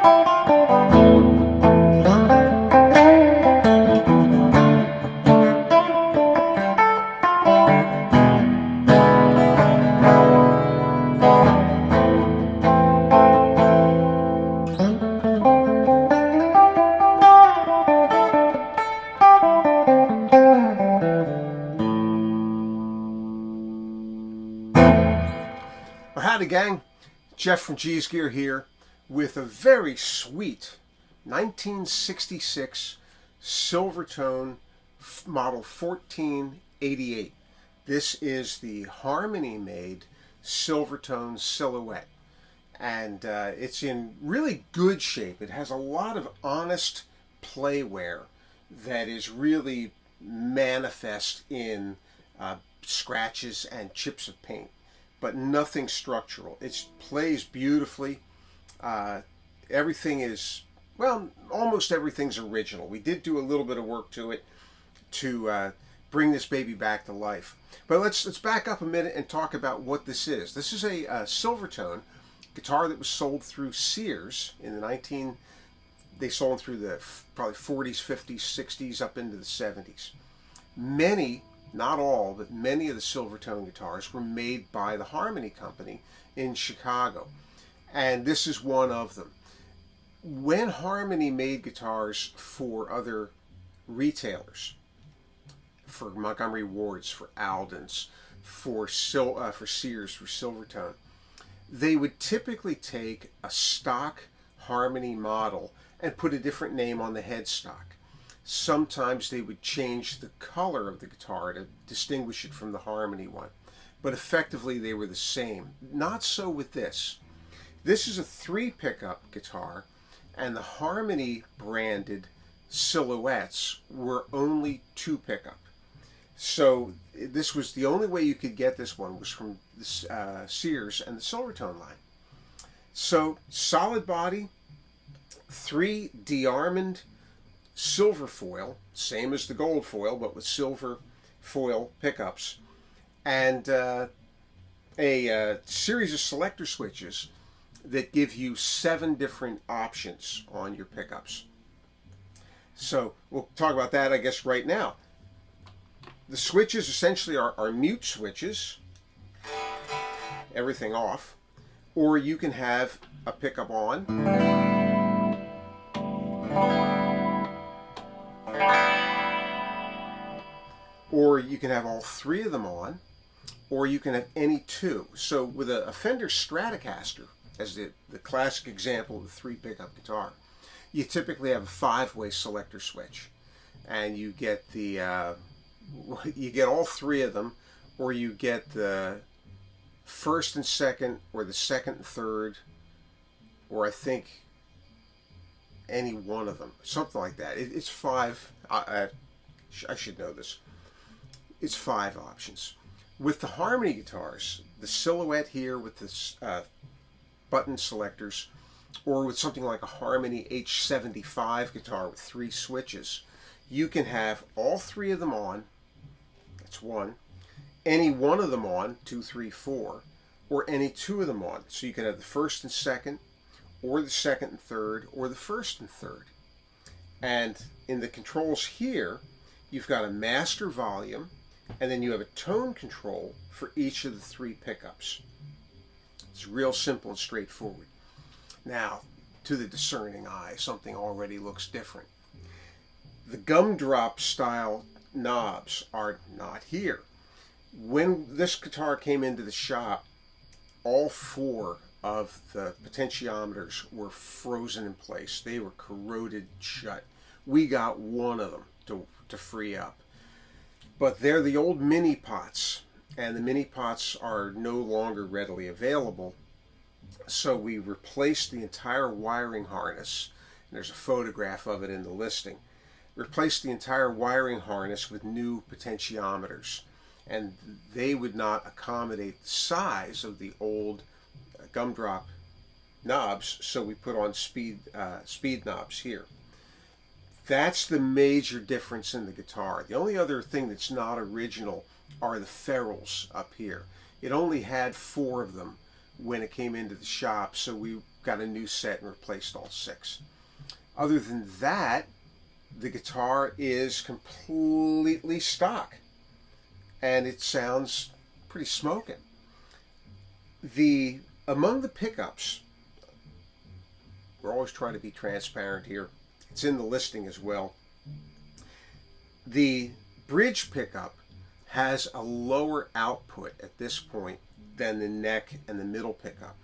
Well, howdy gang, Jeff from G's Gear here with a very sweet 1966 Silvertone model 1488. This is the Harmony made Silvertone silhouette, and it's in really good shape. It has a lot of honest playwear that is really manifest in scratches and chips of paint, but nothing structural. It plays beautifully. Everything is, well, almost everything's original. We did do a little bit of work to it to bring this baby back to life. But let's back up a minute and talk about what this is. This is a Silvertone guitar that was sold through Sears in the they sold through the probably 40s, 50s, 60s, up into the 70s. Many, not all, but many of the Silvertone guitars were made by the Harmony Company in Chicago, and this is one of them. When Harmony made guitars for other retailers, for Montgomery Ward's, for Alden's, for Sears, for Silvertone, they would typically take a stock Harmony model and put a different name on the headstock. Sometimes they would change the color of the guitar to distinguish it from the Harmony one, but effectively they were the same. Not so with this. This is a 3-pickup guitar, and the Harmony branded silhouettes were only 2-pickup. So this was the only way you could get this one, was from the Sears and the Silvertone line. So solid body, 3 de-armand silver foil, same as the gold foil, but with silver foil pickups, and a series of selector switches that give you 7 different options on your pickups. So we'll talk about that, I guess, right now. The switches essentially are mute switches, everything off, or you can have a pickup on, or you can have all 3 of them on, or you can have any 2. So with a Fender Stratocaster, as the classic example of the 3-pickup guitar, you typically have a 5-way selector switch, and you get you get all 3 of them, or you get the first and second, or the second and third, or I think any one of them, something like that. It's 5. I should know this. It's 5 options. With the Harmony guitars, the silhouette here with the button selectors, or with something like a Harmony H75 guitar with 3 switches, you can have all 3 of them on. That's 1. Any one of them on, 2, 3, 4, or any 2 of them on. So you can have the first and second, or the second and third, or the first and third. And in the controls here, you've got a master volume, and then you have a tone control for each of the 3 pickups. It's real simple and straightforward. Now, to the discerning eye, something already looks different. The gumdrop style knobs are not here. When this guitar came into the shop, all 4 of the potentiometers were frozen in place. They were corroded shut. We got one of them to free up. But they're the old mini pots, and the mini pots are no longer readily available. So we replaced the entire wiring harness, and there's a photograph of it in the listing. Replaced the entire wiring harness with new potentiometers, and they would not accommodate the size of the old gumdrop knobs, so we put on speed knobs here. That's the major difference in the guitar. The only other thing that's not original are the ferrules up here. It only had 4 of them when it came into the shop, so we got a new set and replaced all 6. Other than that, the guitar is completely stock, and it sounds pretty smoking. Among the pickups, we're always trying to be transparent here. It's in the listing as well. The bridge pickup has a lower output at this point than the neck and the middle pickup.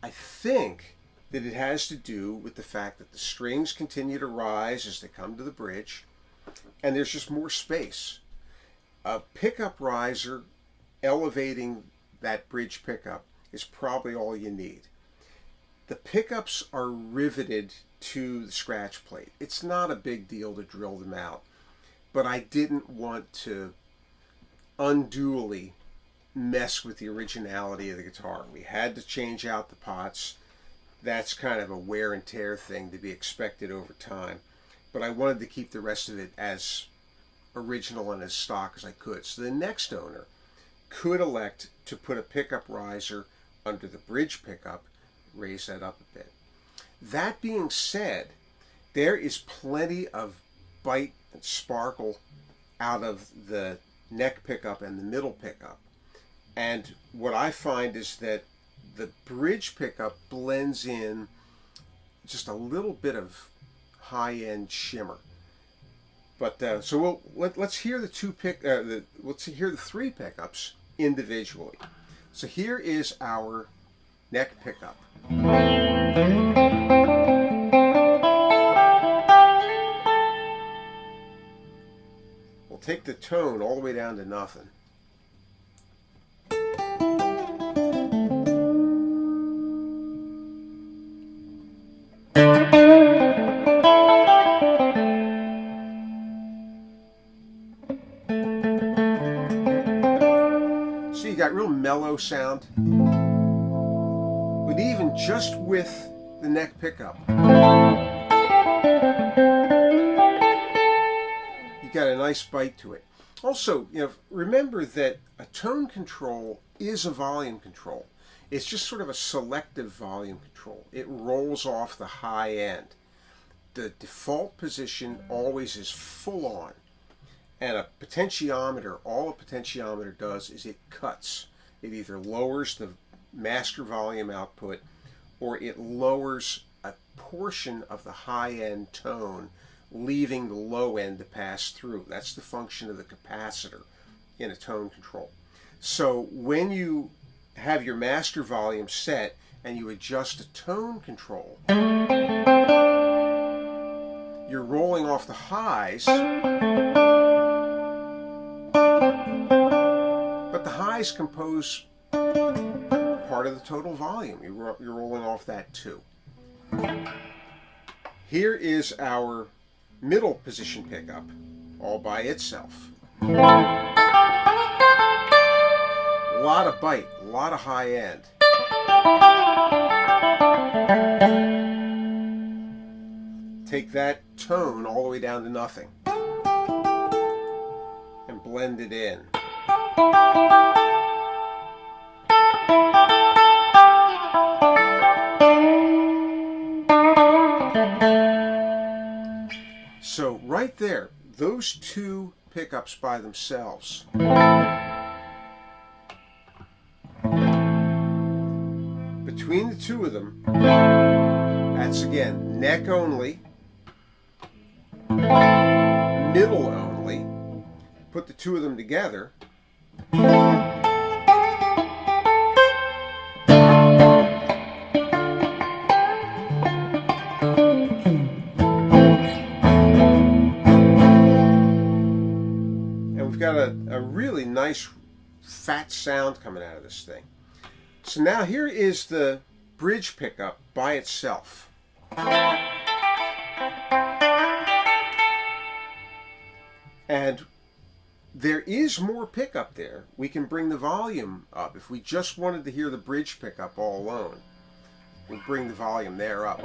I think that it has to do with the fact that the strings continue to rise as they come to the bridge, and there's just more space. A pickup riser elevating that bridge pickup is probably all you need. The pickups are riveted to the scratch plate. It's not a big deal to drill them out, but I didn't want to unduly mess with the originality of the guitar. We had to change out the pots. That's kind of a wear and tear thing to be expected over time, but I wanted to keep the rest of it as original and as stock as I could. So the next owner could elect to put a pickup riser under the bridge pickup, raise that up a bit. That being said, there is plenty of bite and sparkle out of the neck pickup and the middle pickup. And what I find is that the bridge pickup blends in just a little bit of high-end shimmer. But so let's hear let's hear the 3 pickups individually. So here is our neck pickup. We'll take the tone all the way down to nothing. So you got real mellow sound. But even just with the neck pickup, you got a nice bite to it. Also, remember that a tone control is a volume control. It's just sort of a selective volume control. It rolls off the high end. The default position always is full on. And a potentiometer, all a potentiometer does is it cuts. It either lowers the master volume output or it lowers a portion of the high-end tone, leaving the low end to pass through. That's the function of the capacitor in a tone control. So when you have your master volume set and you adjust a tone control, you're rolling off the highs, but the highs compose part of the total volume. You're rolling off that too. Here is our middle position pickup all by itself. A lot of bite, a lot of high end. Take that tone all the way down to nothing and blend it in. So right there, those 2 pickups by themselves between the 2 of them, that's again neck only, middle only. Put the 2 of them together, and we've got a really nice fat sound coming out of this thing. So now here is the bridge pickup by itself. And there is more pickup there. We can bring the volume up. If we just wanted to hear the bridge pickup all alone, we'll bring the volume there up.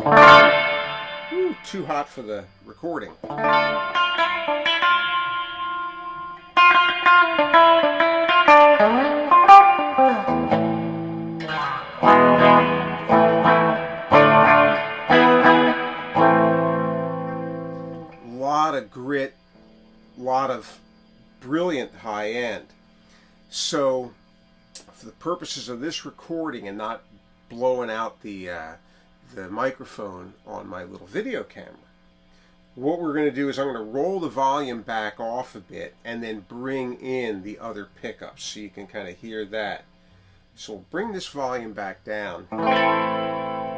Ooh, too hot for the recording. of grit, a lot of brilliant high end. So for the purposes of this recording and not blowing out the microphone on my little video camera, what we're going to do is I'm going to roll the volume back off a bit and then bring in the other pickups so you can kind of hear that. So we'll bring this volume back down.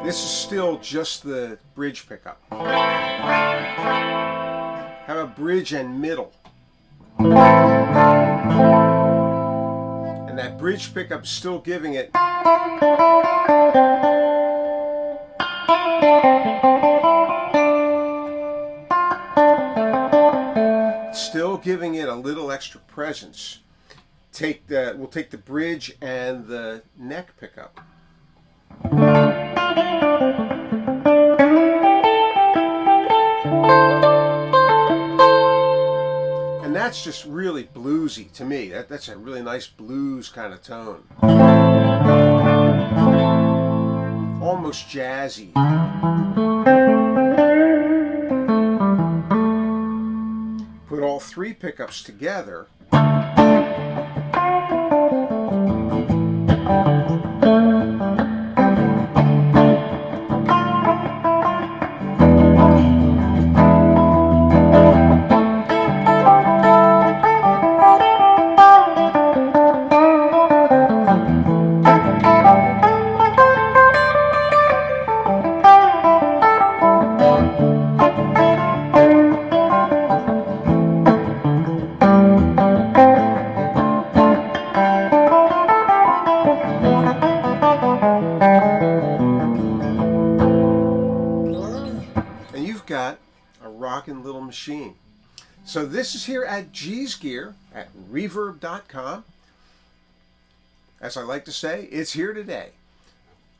This is still just the bridge pickup. Have a bridge and middle. And that bridge pickup still giving it a little extra presence. We'll take the bridge and the neck pickup. And that's just really bluesy to me. That's a really nice blues kind of tone. Almost jazzy. Put all three pickups together. Got a rockin' little machine. So this is here at G's Gear at reverb.com. As I like to say, it's here today.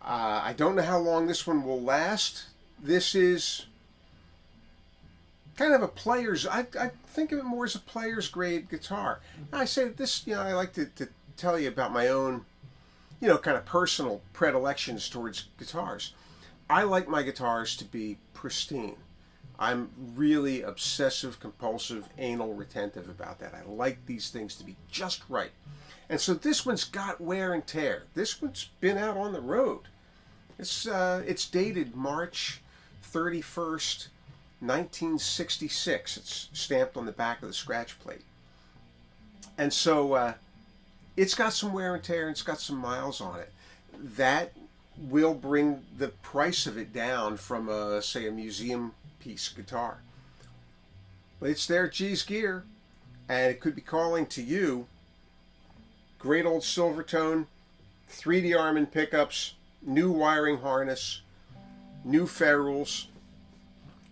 I don't know how long this one will last. This is kind of a player's, I think of it more as a player's grade guitar. I say this, I like to tell you about my own, kind of personal predilections towards guitars. I like my guitars to be pristine. I'm really obsessive, compulsive, anal retentive about that. I like these things to be just right. And so this one's got wear and tear. This one's been out on the road. It's dated March 31st, 1966. It's stamped on the back of the scratch plate. And so it's got some wear and tear and it's got some miles on it. That will bring the price of it down from, say, a museum piece guitar. But it's there at G's Gear, and it could be calling to you. Great old Silvertone, 3D Armin pickups, new wiring harness, new ferrules.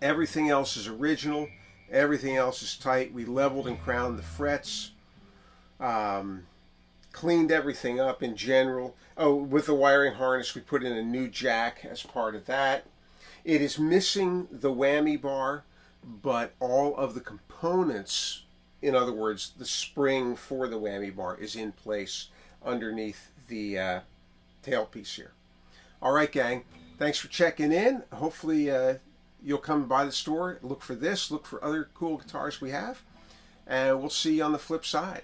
Everything else is original. Everything else is tight. We leveled and crowned the frets. Cleaned everything up in general. Oh, with the wiring harness, we put in a new jack as part of that. It is missing the whammy bar, but all of the components, in other words, the spring for the whammy bar, is in place underneath the tailpiece here. All right, gang. Thanks for checking in. Hopefully you'll come by the store, look for this, look for other cool guitars we have, and we'll see you on the flip side.